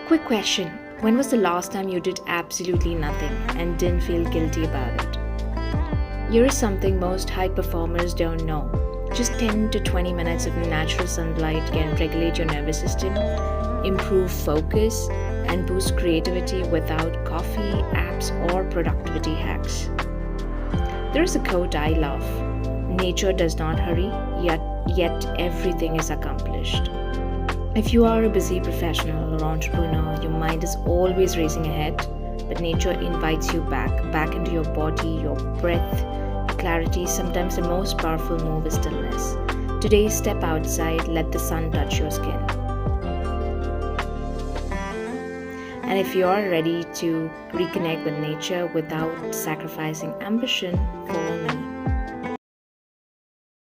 Quick question. When was the last time you did absolutely nothing and didn't feel guilty about it? Here is something most high performers don't know. Just 10 to 20 minutes of natural sunlight can regulate your nervous system, improve focus, and boost creativity without coffee, apps, or productivity hacks. There is a quote I love: nature does not hurry, yet everything is accomplished. If you are a busy professional or entrepreneur, your mind is always racing ahead, but nature invites you back into your body, your breath, your clarity. Sometimes the most powerful move is stillness. Today, step outside, let the sun touch your skin. And if you are ready to reconnect with nature without sacrificing ambition, follow me.